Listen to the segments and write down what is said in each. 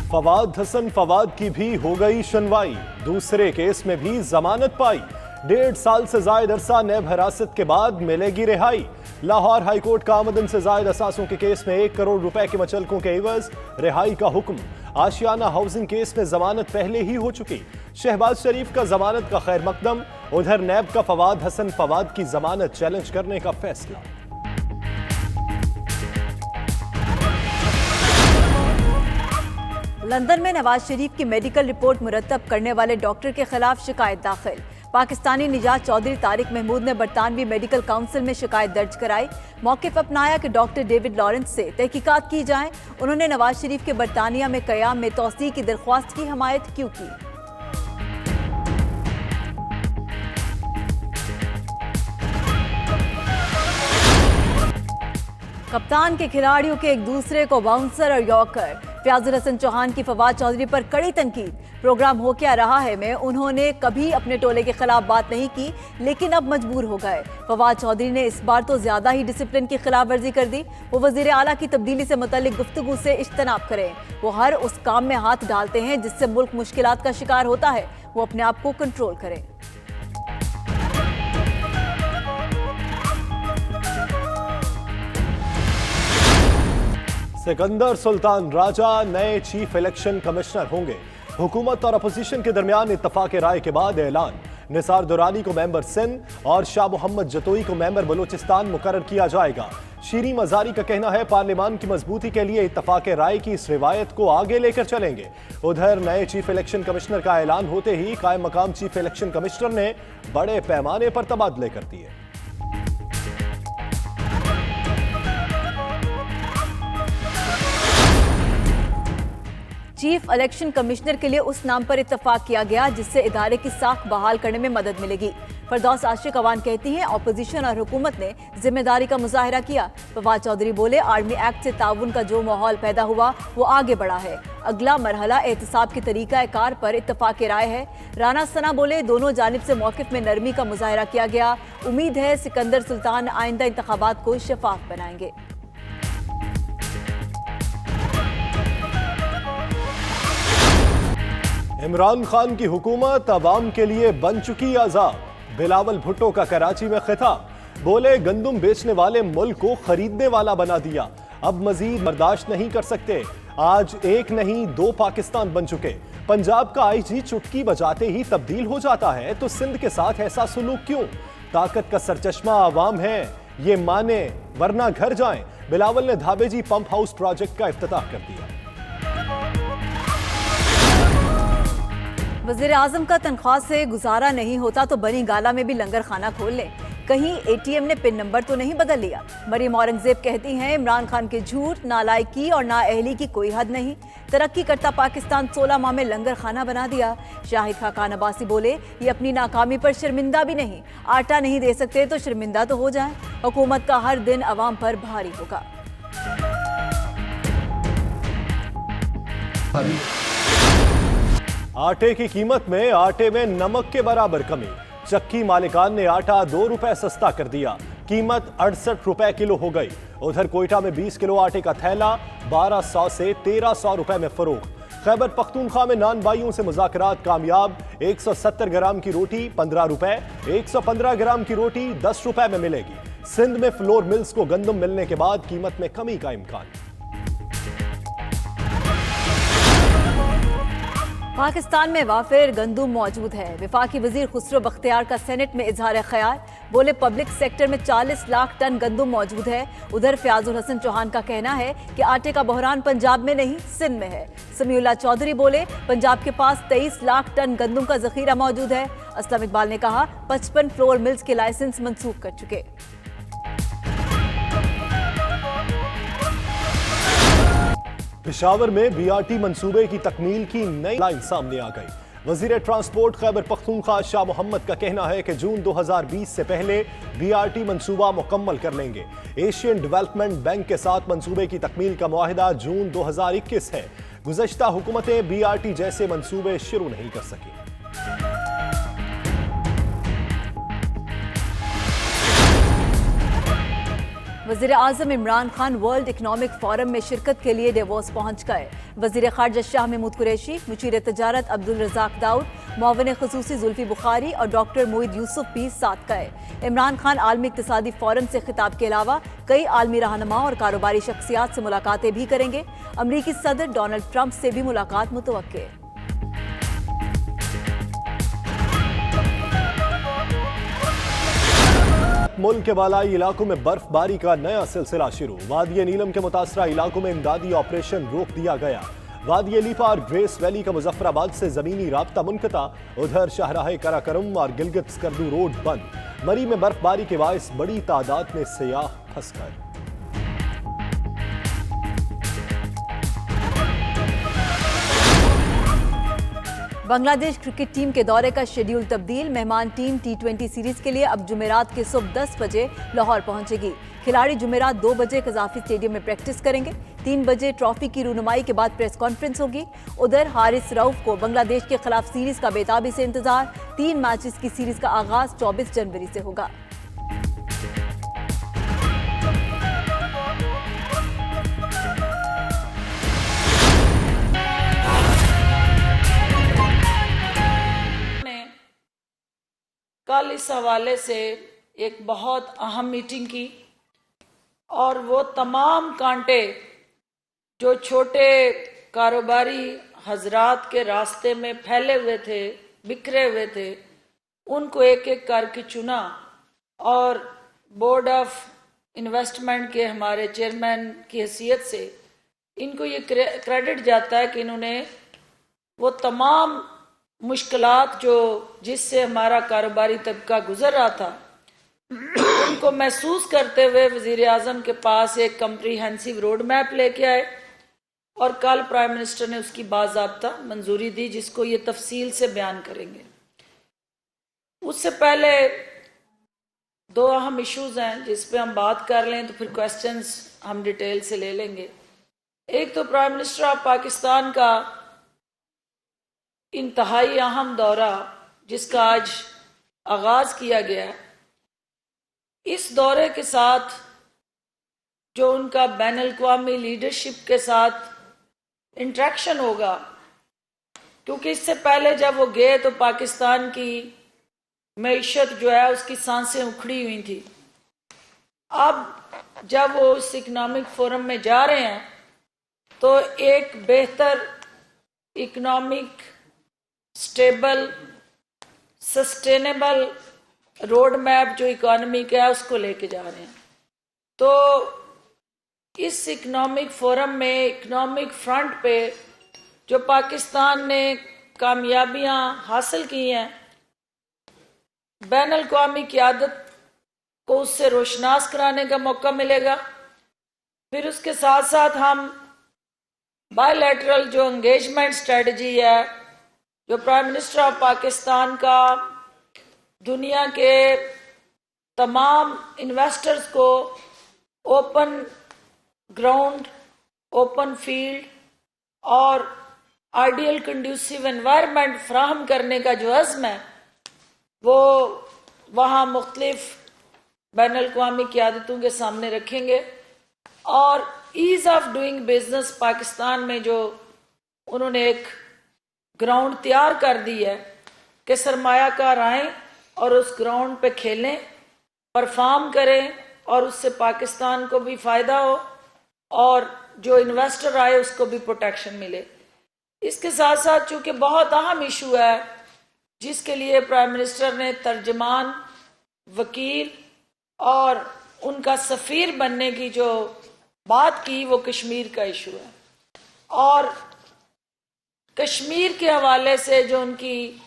फवाद हसन फवाद की भी हो गई सुनवाई, दूसरे केस में भी जमानत पाई। 1.5 साल से जायद अरसा नैब हिरासत के बाद मिलेगी रिहाई। लाहौर हाईकोर्ट का आमदन से जायद असासों के केस में 1 करोड़ रुपए के मचलकों के एवज रिहाई का हुक्म। आशियाना हाउसिंग केस में जमानत पहले ही हो चुकी। शहबाज शरीफ का जमानत का खैर मकदम। उधर नैब का फवाद हसन फवाद की जमानत चैलेंज करने का फैसला। लंदन में नवाज शरीफ की मेडिकल रिपोर्ट मुरतब करने वाले डॉक्टर के खिलाफ शिकायत दाखिल। पाकिस्तानी निजात चौधरी तारिक महमूद ने बरतानवी मेडिकल काउंसिल में शिकायत दर्ज कराई। मौक़िफ़ अपनाया कि डॉक्टर डेविड लॉरेंस से तहकीकात की जाए। उन्होंने नवाज शरीफ के बरतानिया में क़याम में तौसीक़ की दरख्वास्त की हमायत क्यों की। कप्तान के खिलाड़ियों के एक दूसरे को बाउंसर और यॉर्कर। फयाजुल हसन चौहान की फवाद चौधरी पर कड़ी तनकीद। प्रोग्राम हो क्या रहा है में उन्होंने कभी अपने टोले के खिलाफ बात नहीं की, लेकिन अब मजबूर हो गए। फवाद चौधरी ने इस बार तो ज्यादा ही डिसिप्लिन की खिलाफ वर्जी कर दी। वो वजीर आला की तब्दीली से मुतल्लिक गुफ्तगू से इज्तनाब करें। वो हर उस काम में हाथ डालते हैं जिससे मुल्क मुश्किलात का शिकार होता है। वो अपने आप को कंट्रोल करें। सिकंदर सुल्तान राजा नए चीफ इलेक्शन कमिश्नर होंगे। हुकूमत और अपोजिशन के दरमियान इत्तफाक राय के बाद ऐलान। निसार दुरानी को मेंबर सिंध और शाह मोहम्मद जतोई को मेंबर बलूचिस्तान मुकर्रर किया जाएगा। शीरी मजारी का कहना है पार्लियामान की मजबूती के लिए इत्तफाक राय की इस रिवायत को आगे लेकर चलेंगे। उधर नए चीफ इलेक्शन कमिश्नर का ऐलान होते ही कायम मकाम चीफ इलेक्शन कमिश्नर ने बड़े पैमाने पर तबादले कर दिए। चीफ इलेक्शन कमिश्नर के लिए उस नाम पर इत्तफाक किया गया जिससे इदारे की साख बहाल करने में मदद मिलेगी। फरदौस आशिक अवान कहती हैं अपोजिशन और हुकूमत ने जिम्मेदारी का मुजाहिरा किया। फवाद चौधरी बोले आर्मी एक्ट से ताउन का जो माहौल पैदा हुआ वो आगे बढ़ा है। अगला मरहला एहतसाब की तरीका कार पर इत्तफाक राय है। राना सना बोले दोनों जानिब से मौक़िफ़ में नरमी का मुजाहिरा किया गया। उम्मीद है सिकंदर सुल्तान आइंदा इंतखाबात को शफाफ बनाएंगे। इमरान खान की हुकूमत अवाम के लिए बन चुकी आजाद। बिलावल भुट्टो का कराची में खिताब। बोले गंदुम बेचने वाले मुल्क को खरीदने वाला बना दिया, अब मजीद बर्दाश्त नहीं कर सकते। आज एक नहीं 2 पाकिस्तान बन चुके। पंजाब का आईजी चुटकी बजाते ही तब्दील हो जाता है तो सिंध के साथ ऐसा सुलूक क्यों। ताकत का सरचश्मा आवाम है, ये माने वरना घर जाएं। बिलावल ने धाबेजी पंप हाउस प्रोजेक्ट का इफ्तिताह कर दिया। वज़ीर आज़म का तनख्वाह से गुजारा नहीं होता तो बनी गाला में भी लंगर खाना खोल लें। कहीं एटीएम ने पिन नंबर तो नहीं बदल लिया। मरीम औरंगजेब कहती हैं इमरान खान के झूठ, नालायकी और नाअहली की कोई हद नहीं। तरक्की करता पाकिस्तान 16 माह में लंगर खाना बना दिया। शाहिद खाकान अब्बासी बोले ये अपनी नाकामी पर शर्मिंदा भी नहीं। आटा नहीं दे सकते तो शर्मिंदा तो हो जाए। हुकूमत का हर दिन अवाम पर भारी होगा। आटे की कीमत में आटे में नमक के बराबर कमी। चक्की मालिकान ने आटा 2 रुपए सस्ता कर दिया। कीमत 68 रुपए किलो हो गई। उधर कोयटा में 20 किलो आटे का थैला 1200 से 1300 रुपए में फरोख्त। खैबर पख्तूनख्वा में नान बाइयों से मुज़ाकरात कामयाब। 170 ग्राम की रोटी 15 रुपए, 115 ग्राम की रोटी 10 रुपए में मिलेगी। सिंध में फ्लोर मिल्स को गंदम मिलने के बाद कीमत में कमी का इम्कान। पाकिस्तान में वाफिर गंदुम मौजूद है। वफाकी वजीर खुसरो बख्तियार का सेनेट में इजहार ख्याल। बोले पब्लिक सेक्टर में 40 लाख टन गंदुम मौजूद है। उधर फयाजुल हसन चौहान का कहना है कि आटे का बहरान पंजाब में नहीं सिंध में है। समीउल्लाह चौधरी बोले पंजाब के पास 23 लाख टन गंदुम का जखीरा मौजूद है। असलम इकबाल ने कहा 55 फ्लोर मिल्स के लाइसेंस मंसूख कर चुके। पेशावर में बीआरटी मंसूबे की तकमील की नई लाइन सामने आ गई। वजीर ट्रांसपोर्ट खैबर पख्तूनख्वा शाह मोहम्मद का कहना है कि जून 2020 से पहले बीआरटी मंसूबा मुकम्मल कर लेंगे। एशियन डेवलपमेंट बैंक के साथ मंसूबे की तकमील का मुआहिदा जून 2021 है। गुज़श्ता हुकूमतें बीआरटी जैसे मंसूबे शुरू नहीं कर सकी। वज़ीर आज़म Imran Khan World Economic Forum में शिरकत के लिए डेवोस पहुंच गए। वज़ीर ख़ारजा शाह महमूद कुरैशी, मुशीर तजारत अब्दुल रज़ाक दाऊद, मुअव्विन ख़ुसूसी जुल्फ़ी बुखारी और डॉक्टर मोईद यूसुफ भी साथ गए। इमरान खान आलमी इक़्तिसादी फोरम से खिताब के अलावा कई आलमी रहनुमा और कारोबारी शख्सियात से मुलाकातें भी करेंगे। अमरीकी सदर डोनाल्ड ट्रंप से भी मुलाकात मुतवक्के। मुल्क के बालाई इलाकों में बर्फबारी का नया सिलसिला शुरू। वादी नीलम के मुतासरा इलाकों में इमदादी ऑपरेशन रोक दिया गया। वादी लीपा और ग्रेस वैली का मुजफ्फराबाद से जमीनी राब्ता मुनक़ता। उधर शाहराह कराकरम और गिलगित स्कर्दू रोड बंद। मरी में बर्फबारी के बायस बड़ी तादाद में सयाह फंस गए। बांग्लादेश क्रिकेट टीम के दौरे का शेड्यूल तब्दील। मेहमान टीम T20 सीरीज के लिए अब जुमेरात के सुबह 10 बजे लाहौर पहुंचेगी। खिलाड़ी जुमेरात 2 बजे कज़ाफी स्टेडियम में प्रैक्टिस करेंगे। 3 बजे ट्रॉफी की रूनुमाई के बाद प्रेस कॉन्फ्रेंस होगी। उधर हारिस रऊफ को बांग्लादेश के खिलाफ सीरीज का बेताबी से इंतजार। 3 मैचेस की सीरीज का आगाज 24 जनवरी से होगा। कल इस हवाले से एक बहुत अहम मीटिंग की और वो तमाम कांटे जो छोटे कारोबारी हजरात के रास्ते में फैले हुए थे, बिखरे हुए थे, उनको एक एक करके चुना और बोर्ड ऑफ इन्वेस्टमेंट के हमारे चेयरमैन की हैसियत से इनको ये क्रेडिट जाता है कि इन्होंने वो तमाम मुश्किलात जो जिससे हमारा कारोबारी तबका गुजर रहा था उनको महसूस करते हुए वजीर आजम के पास एक कम्प्रीहेंसिव रोड मैप लेके आए और कल प्राइम मिनिस्टर ने उसकी बाज़ाब्ता मंजूरी दी, जिसको ये तफसील से बयान करेंगे। उससे पहले 2 अहम इश्यूज हैं जिस पे हम बात कर लें तो फिर क्वेश्चंस हम डिटेल से ले लेंगे। एक तो प्राइम मिनिस्टर ऑफ पाकिस्तान का इंतहाई अहम दौरा जिसका आज आगाज किया गया है। इस दौरे के साथ जो उनका बैन अल-अक़वामी लीडरशिप के साथ इंटरेक्शन होगा, क्योंकि इससे पहले जब वो गए तो पाकिस्तान की मईशत जो है उसकी सांसें उखड़ी हुई थी। अब जब वो इस इकनॉमिक फोरम में जा रहे हैं तो एक बेहतर economic stable sustainable road map जो इकोनॉमी का है उसको लेके जा रहे हैं। तो इस इकनॉमिक फोरम में इकनॉमिक फ्रंट पे जो पाकिस्तान ने कामयाबियां हासिल की हैं, बैन अल-अक़वामी क़यादत को उससे रोशनास कराने का मौका मिलेगा। फिर उसके साथ साथ हम बायलैटरल जो एंगेजमेंट स्ट्रेटजी है, जो प्राइम मिनिस्टर ऑफ पाकिस्तान का दुनिया के तमाम इन्वेस्टर्स को ओपन ग्राउंड, ओपन फील्ड और आइडियल कंड्यूसिव एनवायरनमेंट फ्राहम करने का जो अज़्म है, वो वहाँ मुख्तलिफ बैन अल-अक़वामी क़यादतों के सामने रखेंगे। और ease of doing business Pakistan में जो उन्होंने एक ग्राउंड तैयार कर दी है कि सरमायाकार आएँ और उस ग्राउंड पे खेलें, परफॉर्म करें और उससे पाकिस्तान को भी फ़ायदा हो और जो इन्वेस्टर आए उसको भी प्रोटेक्शन मिले। इसके साथ साथ चूँकि बहुत अहम इशू है जिसके लिए प्राइम मिनिस्टर ने तर्जमान, वकील और उनका सफ़ीर बनने की जो बात की, वो कश्मीर का इशू है। और कश्मीर के हवाले से जो उनकी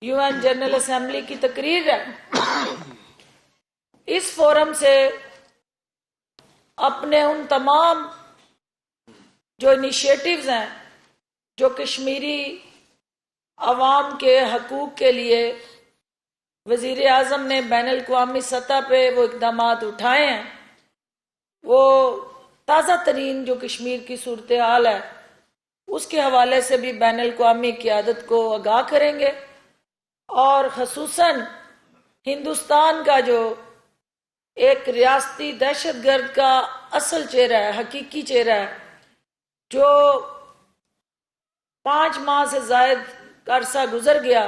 UN जनरल असेंबली की तकरीर है, इस फोरम से अपने उन तमाम जो इनिशिएटिव्स हैं जो कश्मीरी अवाम के हकूक़ के लिए वज़ीर आज़म ने बैन अल-अक़वामी सतह पे वो इक़दामात उठाए हैं, वो ताज़ा तरीन जो कश्मीर की सूरत हाल है उसके हवाले से भी बैन अल-अक़वामी क़यादत को आगाह करेंगे। और ख़ुसूसन हिंदुस्तान का जो एक रियासती दहशतगर्द का असल चेहरा है, हकीकी चेहरा है, जो 5 माह से जायद का अरसा गुजर गया